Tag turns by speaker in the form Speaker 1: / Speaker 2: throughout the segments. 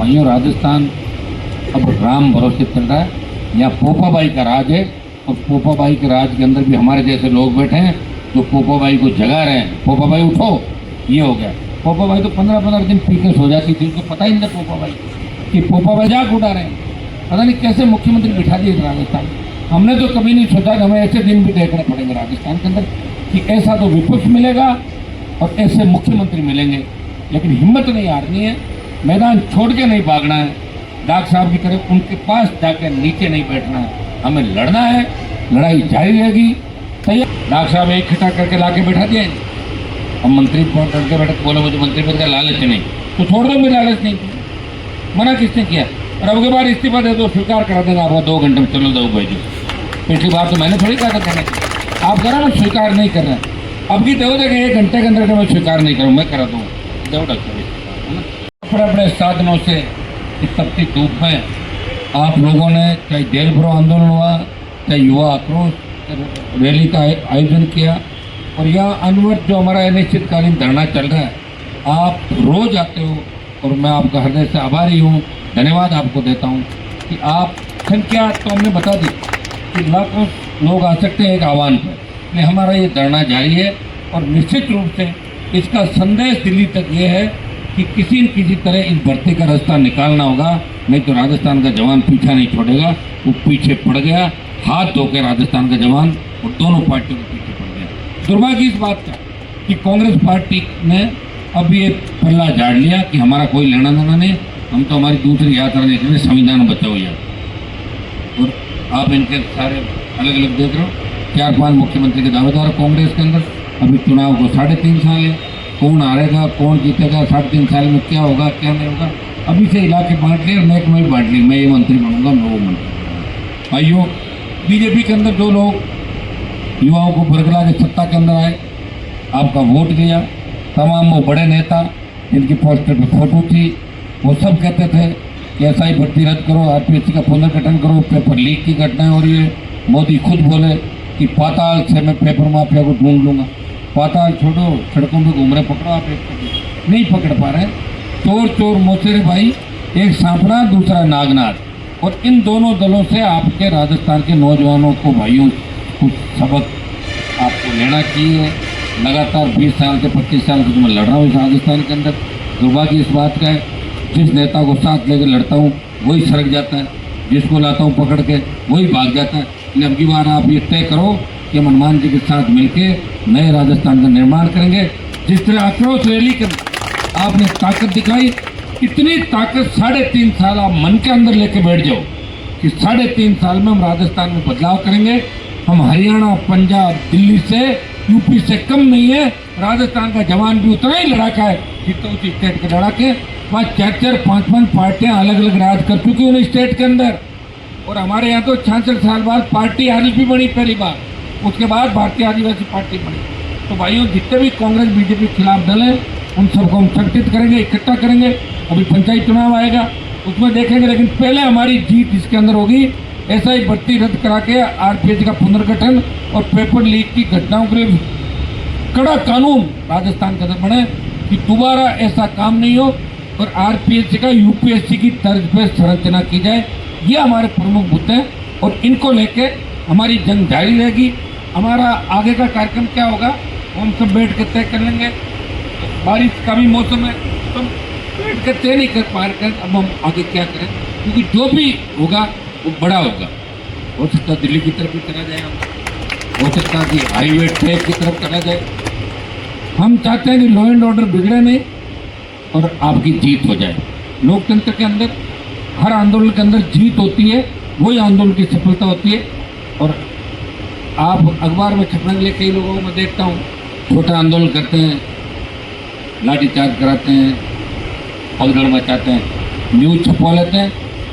Speaker 1: भाइयों, राजस्थान अब राम भरोसे चल रहा है। यहाँ पोपाबाई का राज है और पोपाबाई के राज के अंदर भी हमारे जैसे लोग बैठे हैं जो पोपाबाई को जगा रहे हैं। पोपाबाई उठो, ये हो गया। पोपाबाई तो 15-15 दिन पी के सो जाती थी, उनको पता ही नहीं था पोपाबाई कि पोपाबाई जाग उठा रहे हैं। पता नहीं कैसे मुख्यमंत्री बिठा दिए राजस्थान। हमने तो कभी नहीं सोचा कि हमें ऐसे दिन भी देखने पड़ेंगे राजस्थान के अंदर कि ऐसा तो विपक्ष मिलेगा और ऐसे मुख्यमंत्री मिलेंगे। लेकिन हिम्मत नहीं हारनी है, मैदान छोड़ के नहीं भागना है, डॉक्टर साहब की तरह उनके पास जाकर नीचे नहीं बैठना है, हमें लड़ना है, लड़ाई जारी रहेगी। तैयार डॉक्टर साहब एक खिटा करके ला के बैठा दिया, अब मंत्री करके बैठे, बोलो मुझे मंत्री पद का लालच नहीं, तो छोड़ दो, मेरी लालच नहीं, मना किसने किया? और अब के बार इस्तीफा दे दो, स्वीकार करा देगा आप 2 घंटे में, चलो दो भाई जी। पिछली बार तो मैंने थोड़ी कहा था करने, आप करा ना, स्वीकार नहीं कर रहे हैं। अब की दो देखें 1 घंटे के अंदर मैं स्वीकार नहीं करूँ, मैं करा दूँ, दो डॉक्टर बड़े बड़े साधनों से इस तपती धूप में आप लोगों ने, चाहे जेल भरो आंदोलन हुआ, चाहे युवा आक्रोश रैली का आयोजन किया, और यहाँ अनवरत जो हमारा अनिश्चितकालीन धरना चल रहा है, आप रोज आते हो और मैं आपका हृदय से आभारी हूँ, धन्यवाद आपको देता हूँ कि आप संख्या तो हमने बता दी कि लाखों लोग आ सकते हैं एक आह्वान पर, इसलिए हमारा ये धरना जारी है। और निश्चित रूप से इसका संदेश दिल्ली तक ये है कि किसी न किसी तरह इस भर्ती का रास्ता निकालना होगा, नहीं तो राजस्थान का जवान पीछा नहीं छोड़ेगा। वो पीछे पड़ गया, हाथ धो के राजस्थान का जवान और दोनों पार्टियों के पीछे पड़ गया। दुर्भाग्य इस बात का कि कांग्रेस पार्टी ने अब ये पल्ला झाड़ लिया कि हमारा कोई लेना देना नहीं, हम तो हमारी दूसरी यात्रा देख रहे हैं, संविधान बचाओ यार। और आप इनके सारे अलग अलग देख रहे हो, 4-5 मुख्यमंत्री के दावेदार कांग्रेस के अंदर। अभी चुनाव को 3.5 साल है, कौन हारेगा कौन जीतेगा, 3.5 साल में क्या होगा क्या नहीं होगा, अभी से इलाके बांट लिए, महकमे भी बांट लिए, मैं ये मंत्री बनूंगा, मैं वो मंत्री। भाइयों, बीजेपी के अंदर जो लोग युवाओं को बरगला के सत्ता के अंदर आए, आपका वोट दिया, तमाम वो बड़े नेता जिनकी पोस्टर पर फोटो थी, वो सब कहते थे कि SI भर्ती रद्द करो, RPSC का पुनर्गठन करो, पेपर लीक की घटनाएं हो रही है। मोदी खुद बोले कि पाताल से मैं पेपर माफिया को ढूंढ लूँगा। पाताल छोड़ो, सड़कों पे घूम रहे, पकड़ो, आप एक नहीं पकड़ पा रहे। चोर चोर मोचेरे भाई, एक सांपनाथ दूसरा नागनाथ। और इन दोनों दलों से आपके राजस्थान के नौजवानों को, भाइयों, कुछ सबक आपको लेना चाहिए। लगातार 20 साल से 25 साल से मैं लड़ रहा हूँ इस राजस्थान के अंदर। दुर्भाग्य इस बात का है, जिस नेता को साथ लेकर लड़ता हूँ वही सड़क जाता है, जिसको लाता हूँ पकड़ के वही भाग जाता है। इसलिए अब की बार आप ये तय करो कि हम हनुमान जी के साथ मिलके नए राजस्थान का निर्माण करेंगे। जिस तरह आक्रोश रैली कर आपने ताकत दिखाई, इतनी ताकत 3.5 साल आप मन के अंदर लेके बैठ जाओ कि 3.5 साल में हम राजस्थान में बदलाव करेंगे। हम हरियाणा, पंजाब, दिल्ली से, यूपी से कम नहीं है। राजस्थान का जवान भी उतना ही लड़ाका है जितना उस स्टेट के लड़ाके। वहाँ 4-4, 5-5 पार्टियाँ अलग अलग राज कर चुकी उन स्टेट के अंदर, और हमारे यहाँ तो 66 साल बाद पार्टी आरएलपी बनी पहली बार, उसके बाद भारतीय आदिवासी पार्टी बनी। तो भाइयों, जितने भी कांग्रेस बीजेपी के खिलाफ दल हैं उन सबको हम संगठित करेंगे, इकट्ठा करेंगे। अभी पंचायत चुनाव आएगा, उसमें देखेंगे, लेकिन पहले हमारी जीत इसके अंदर होगी। ऐसा ही भर्ती रद्द करा के RPSC का पुनर्गठन और पेपर लीक की घटनाओं के लिए कड़ा कानून राजस्थान के अंदर बने कि दोबारा ऐसा काम नहीं हो, और RPSC का UPSC की तर्ज पर संरचना की जाए। ये हमारे प्रमुख मुद्दे हैं और इनको लेके हमारी जंग जारी रहेगी। हमारा आगे का कार्यक्रम क्या होगा वो हम सब बैठ के तय कर लेंगे। बारिश का भी मौसम है, तो हम बैठ कर तय नहीं कर पा रहे हैं अब हम आगे क्या करें, क्योंकि जो भी होगा वो बड़ा होगा। हो सकता है दिल्ली की तरफ भी करा जाए, हो सकता है कि हाईवे ट्रैक की तरफ करा जाए। हम चाहते हैं कि लॉ एंड ऑर्डर बिगड़े नहीं और आपकी जीत हो जाए। लोकतंत्र के अंदर हर आंदोलन के अंदर जीत होती है, वही आंदोलन की सफलता होती है। और आप अखबार में छपने के लिए कई लोगों को मैं देखता हूँ, छोटा आंदोलन करते हैं, लाठीचार्ज कराते हैं, भगदड़ मचाते हैं, न्यूज़ छपवा लेते हैं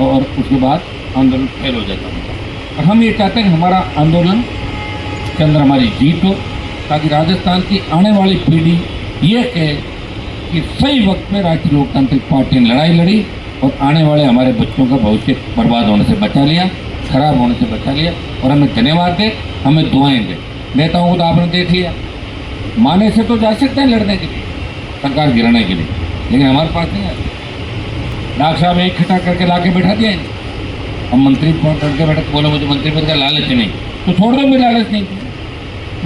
Speaker 1: और उसके बाद आंदोलन फेल हो जाता है। और हम ये चाहते हैं कि हमारा आंदोलन के अंदर हमारी जीत हो, ताकि राजस्थान की आने वाली पीढ़ी ये कहे कि सही वक्त में राष्ट्रीय लोकतांत्रिक पार्टी ने लड़ाई लड़ी और आने वाले हमारे बच्चों का भविष्य बर्बाद होने से बचा लिया, खराब होने से बचा लिया। और हमें धन्यवाद दे, हमें दुआएं दे। नेताओं को तो आपने देख लिया, माने से तो जा सकते हैं लड़ने के लिए, सरकार गिराने के लिए, लेकिन हमारे पास नहीं है। डॉक्टर साहब एक खटा करके ला के बैठा दिया इन्हें। अब मंत्री फोन करके बैठे, बोलो मुझे मंत्री पद का लालच नहीं, तो छोड़ दो, मेरी लालच नहीं,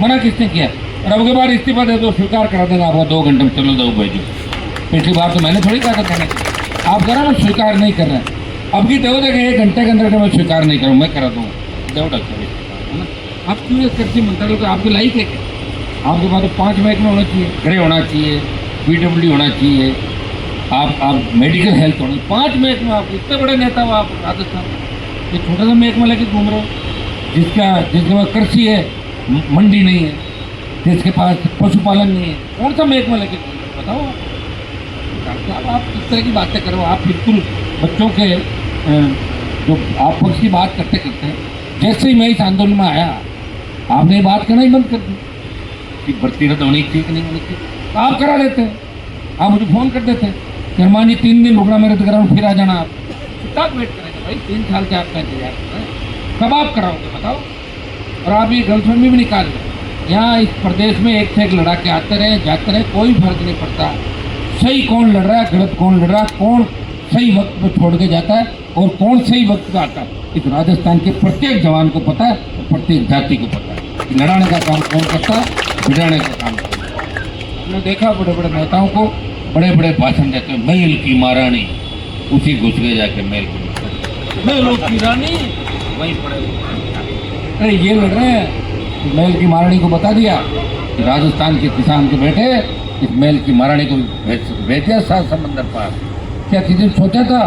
Speaker 1: मना किसने किया? और अब के बाद इस्तीफा दे दो, स्वीकार करा देगा आपको 2 घंटे में, चलो दो भेजो। पिछली बार तो मैंने थोड़ी कहा था कहने की, आप करा ना स्वीकार नहीं कर रहे हैं, अब की दो देखें 1 घंटे के अंदर मैं स्वीकार नहीं करूँ, मैं करा दूँगा, दो डॉक्टर है ना। आप क्यों ये कृषि मंत्रालय को आपकी लाइक है क्या? आपके पास तो 5 महकमे होना चाहिए, गृह होना चाहिए, PWD होना चाहिए, आप मेडिकल हेल्थ होना, 5 महकमे, आप इतने बड़े नेता हो आप राजस्थान, ये छोटा सा महकमा लेके घूम रहे हो, जिसके पास कृषि है, मंडी नहीं है, जिसके पास पशुपालन नहीं है, कौन सा महकमा लेके घूम रहे हो बताओ आप इस तरह की बातें करो। आप बिल्कुल बच्चों के जो आप पक्ष की बात करते करते जैसे ही मैं इस आंदोलन में आया, आपने बात करना ही बंद कर दी कि भर्ती रद्द होनी चाहिए कि नहीं होनी चाहिए, तो आप करा लेते हैं, आप मुझे फ़ोन कर देते कि हनुमान जी 3 दिन रुकना, मैं रद्द करा हूँ, फिर आ जाना। आप कितना वेट करेंगे भाई, 3 साल से आपका इंतजार कर रहे हैं, कब आप कराओगे बताओ? और आप ये गलतफहमी भी निकाल रहे, यहाँ इस प्रदेश में एक से एक लड़ा के आते रहे जाते रहे, कोई फर्क नहीं पड़ता सही कौन लड़ रहा है, गलत कौन लड़ रहा है, कौन सही वक्त पर छोड़ के जाता है और कौन सही वक्त पर आता है। इस राजस्थान के प्रत्येक जवान को पता है और प्रत्येक जाति को पता है कि लड़ाने का काम कौन करता है, बिगाड़ने का काम कौन करता है। हमने देखा बड़े बड़े नेताओं को बड़े बड़े भाषण देते हैं, महल की महारानी, उसी घुस गए जाके महलों की रानी वहीं पड़े। अरे ये लड़ रहे हैं, महल की महारानी को बता दिया कि राजस्थान के किसान के बेटे इस महल की महारानी को भेज दिया 7 समंदर पार। क्या किसी ने सोचा था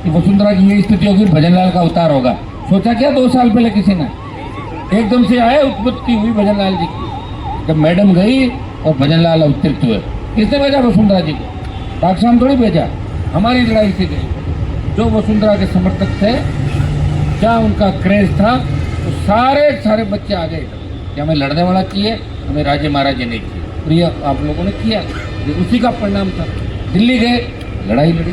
Speaker 1: कि वसुंधरा की ये स्थिति होगी, भजनलाल का अवतार होगा? सोचा क्या 2 साल पहले किसी ने? एकदम से आए, उत्पत्ति हुई भजनलाल जी की, जब मैडम गई और भजनलाल अवतरित हुए। किसने भेजा? वसुंधरा जी को, डॉक्टर साहब थोड़ी भेजा, हमारी लड़ाई से गई। जो वसुंधरा के समर्थक थे, क्या उनका क्रेज था, तो सारे बच्चे आ गए कि हमें लड़ने वाला चाहिए, हमें राजे महाराजे नहीं चाहिए। और ये आप लोगों ने किया, ये उसी का परिणाम था। दिल्ली गए, लड़ाई लड़ी,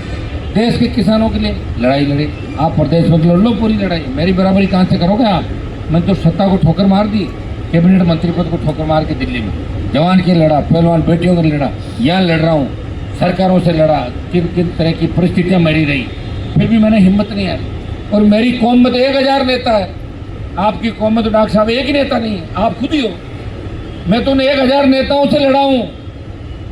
Speaker 1: देश के किसानों के लिए लड़ाई लड़ी। आप प्रदेश में लड़ लो पूरी लड़ाई, मेरी बराबरी कहाँ से करोगे आप? मैंने तो सत्ता को ठोकर मार दी, कैबिनेट मंत्री पद को ठोकर मार के दिल्ली में जवान के लड़ा, पहलवान बेटियों के लड़ा, यहाँ लड़ रहा हूँ, सरकारों से लड़ा, किन किन तरह की परिस्थितियाँ मेरी रही, फिर भी मैंने हिम्मत नहीं आई। और मेरी कौम में तो 1000 नेता है, आपकी कौम में तो डॉक्टर साहब एक ही नेता नहीं है, आप खुद ही हो। मैं तो उन 1000 नेताओं से लड़ा हूँ,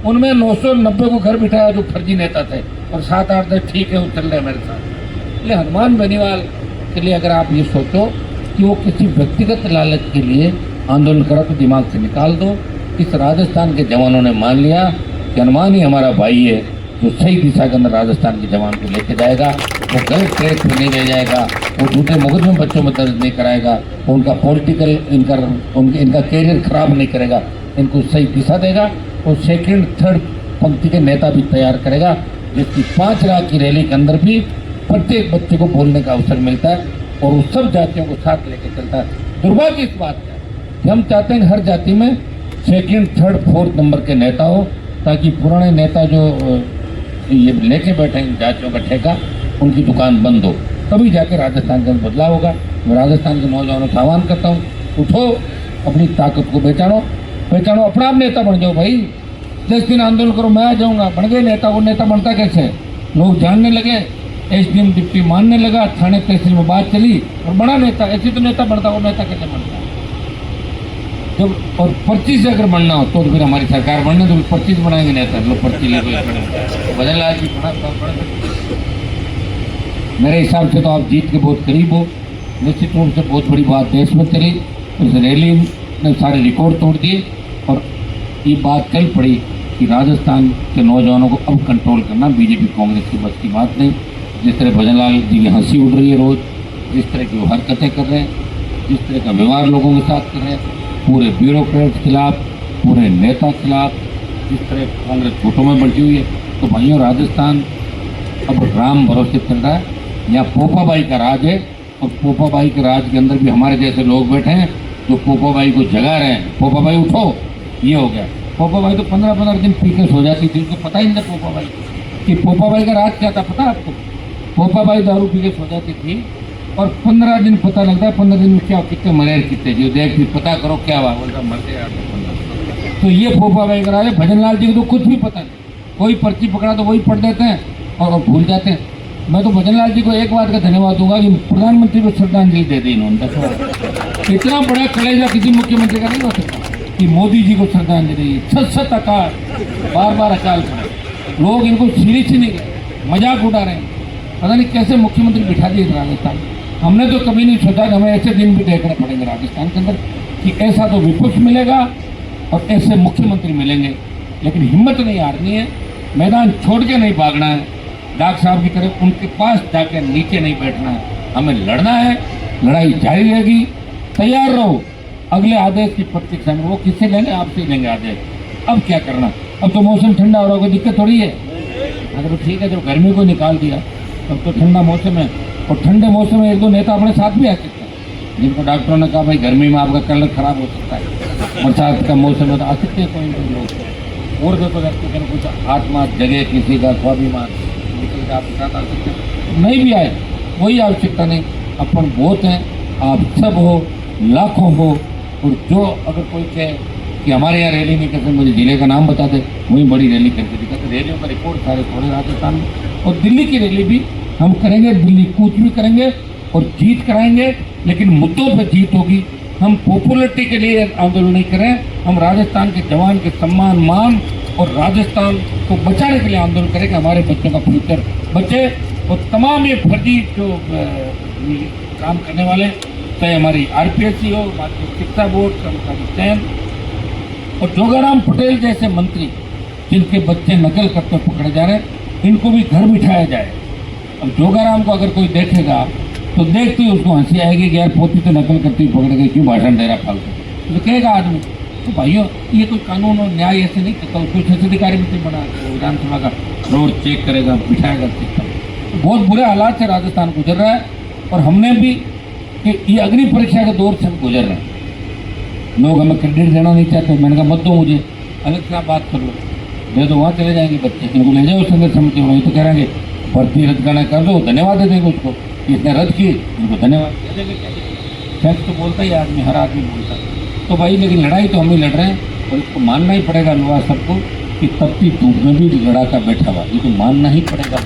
Speaker 1: उनमें 990 को घर बिठाया जो फर्जी नेता थे, और 7-8 10 ठीक है वो चल रहे मेरे साथ। इसलिए हनुमान बेनीवाल के लिए अगर आप ये सोचो कि वो किसी व्यक्तिगत लालच के लिए आंदोलन करा, तो दिमाग से निकाल दो। इस राजस्थान के जवानों ने मान लिया कि हनुमान ही हमारा भाई है, जो सही दिशा के अंदर राजस्थान के जवान को लेके जाएगा, वो गलत ट्रैक पर नहीं ले जाएगा, वो झूठे मुकदमे बच्चों में दर्ज नहीं कराएगा, वो उनका पॉलिटिकल इनका कैरियर खराब नहीं करेगा, इनको सही दिशा देगा और 2nd 3rd पंक्ति के नेता भी तैयार करेगा, जिसकी 5 लाख की रैली के अंदर भी प्रत्येक बच्चे को बोलने का अवसर मिलता है और उस सब जातियों को साथ लेकर चलता है। दुर्भाग्य इस बात का कि हम चाहते हैं हर जाति में 2nd 3rd 4th नंबर के नेता हो, ताकि पुराने नेता जो ये लेके बैठे हैं जातियों का ठेका, उनकी दुकान बंद हो, तभी जाके राजस्थान का बदलाव होगा। मैं राजस्थान के नौजवानों का आह्वान करता हूँ, उठो, अपनी ताकत को पहचानो, अपना आप नेता बन जाओ भाई। 10 दिन आंदोलन करो, मैं आ जाऊँगा, बन गए नेता। वो नेता बनता कैसे? लोग जानने लगे, SDM डिप्टी मानने लगा, थाने तहसील में बात चली और बड़ा नेता। ऐसे तो नेता बनता, वो नेता कैसे बनता? जब और पर्ची से अगर बनना हो तो फिर हमारी सरकार बनने तो पर्ची से बनाएंगे नेता, लोग पर्ची लेकर। भजनलाल जी मेरे हिसाब से तो आप जीत के बहुत करीब हो। निश्चित रूप से बहुत बड़ी बात देश में चली, उस रैली ने सारे रिकॉर्ड तोड़ दिए और ये बात चल पड़ी कि राजस्थान के नौजवानों को अब कंट्रोल करना बीजेपी कांग्रेस की बस की बात नहीं। जिस तरह भजनलाल जी की हंसी उड़ रही है रोज़, जिस तरह की वो हरकतें कर रहे हैं, जिस तरह का व्यवहार लोगों के साथ कर रहे हैं, पूरे ब्यूरोक्रेट खिलाफ, पूरे नेता खिलाफ, जिस तरह कांग्रेस झूठों में बंटी हुई है, तो भाइयों राजस्थान अब राम भरोसे चल रहा है। यहाँ पोपाबाई का राज है और पोपाबाई के राज के अंदर भी हमारे जैसे लोग बैठे हैं जो पोपाबाई को जगा रहे हैं। पोपाबाई उठो, ये हो गया। पोपाबाई तो 15-15 दिन पीके सो जाती थी, उनको पता ही नहीं था पोपाबाई कि पोपाबाई का राज क्या था। पता है आपको? पोपाबाई दारू पी के सो जाती थी और 15 दिन पता लगता है 15 दिन में क्या कितने मरे कितने जो देख फिर पता करो क्या हुआ, बोलता मर गया। तो ये पोपाबाई का राज है। भजनलाल जी को तो कुछ भी पता नहीं, कोई पर्ची पकड़ा तो वही पढ़ देते हैं और भूल जाते हैं। मैं तो भजनलाल जी को एक बात का धन्यवाद दूंगा कि प्रधानमंत्री को श्रद्धांजलि दे दी इन्होंने। देखो इतना बड़ा कलेजा किसी मुख्यमंत्री का नहीं हो सकता कि मोदी जी को श्रद्धांजलि, सत अकाल, बार बार अकाल पड़े। लोग इनको सीरियस ही नहीं ले, मजाक उड़ा रहे हैं। पता नहीं कैसे मुख्यमंत्री बिठा दिए राजस्थान। हमने तो कभी नहीं सोचा कि हमें ऐसे दिन भी देखने पड़ेंगे राजस्थान के अंदर कि ऐसा तो विपक्ष मिलेगा और ऐसे मुख्यमंत्री मिलेंगे। लेकिन हिम्मत नहीं हारनी है, मैदान छोड़ के नहीं भागना है, डॉक्टर साहब की तरह उनके पास जाकर नीचे नहीं बैठना है, हमें लड़ना है, लड़ाई जारी रहेगी। तैयार रहो अगले आदेश की प्रतीक्षा में। वो किससे लेंगे? आपसे लेंगे आदेश। अब क्या करना? अब तो मौसम ठंडा हो रहा होगा, दिक्कत थोड़ी है। अगर ठीक है, जो गर्मी को निकाल दिया, अब तो ठंडा मौसम है और ठंडे मौसम में एक दो नेता अपने साथ भी आ सकते हैं, जिनको डॉक्टरों ने कहा भाई गर्मी में आपका कलर खराब हो सकता है, बरसात का मौसम है तो आ सकते हैं कोई लोग। और देखो व्यक्ति कुछ आत्मा जगह किसी का स्वाभिमान किसी का आपके साथ आ सकते हैं, नहीं भी आए कोई आवश्यकता नहीं। अपन बहुत हैं, आप सब हो, लाखों हो। और जो अगर कोई कहे कि हमारे यहाँ रैली नहीं करते, मुझे जिले का नाम बता दे, वही बड़ी रैली करके दिखाते। रैलियों का रिकॉर्ड सारे थोड़े राजस्थान में। और दिल्ली की रैली भी हम करेंगे, दिल्ली कूच भी करेंगे और जीत कराएंगे, लेकिन मुद्दों पर जीत होगी। हम पॉपुलरिटी के लिए आंदोलन नहीं करें, हम राजस्थान के जवान के सम्मान मान और राजस्थान को बचाने के लिए आंदोलन करेंगे। हमारे बच्चों का फ्यूचर बचे और तमाम ये फर्जी जो काम करने वाले, चाहे हमारी आरपीएससी हो, माध्यमिक शिक्षा बोर्ड, कर्मचारी चयन और जोगाराम पटेल जैसे मंत्री जिनके बच्चे नकल करते पकड़े जा रहे हैं, इनको भी घर बिठाया जाए। अब जोगाराम को अगर कोई देखेगा तो देखते ही उसको हंसी आएगी कि यार पोती तो नकल करती हुई पकड़ गई, क्यों भाषण दे रहा फालतू। तो कहेगा आदमी। तो भाइयों ये कोई कानून और न्याय ऐसे नहीं करता। कुछ अधिकारी भी बना विधानसभा का रोड चेक करेगा, बिठाएगा सिस्टम। तो बहुत बुरे हालात से राजस्थान गुजर रहा है और हमने भी कि ये अग्नि परीक्षा के दौर से हम गुजर रहे हैं। लोग हमें क्रेडिट देना नहीं चाहते, मैंने कहा मत दो मुझे, अलग से आप बात कर लो, दे दो, वहाँ चले जाएंगे बच्चे, इनको ले जाओ संघर्ष समिति में, तो कह रहे भर्ती रद्द करना कर दो, धन्यवाद दे देंगे उसको, इसने रद्द की इनको धन्यवाद दे देंगे। सच तो बोलता ही आदमी, हर आदमी बोलता है। तो भाई लेकिन लड़ाई तो हम ही लड़ रहे हैं और इसको मानना ही पड़ेगा युवा सबको कि तपती धूप में भी लड़ाका बैठा हुआ, ये तो मानना ही पड़ेगा।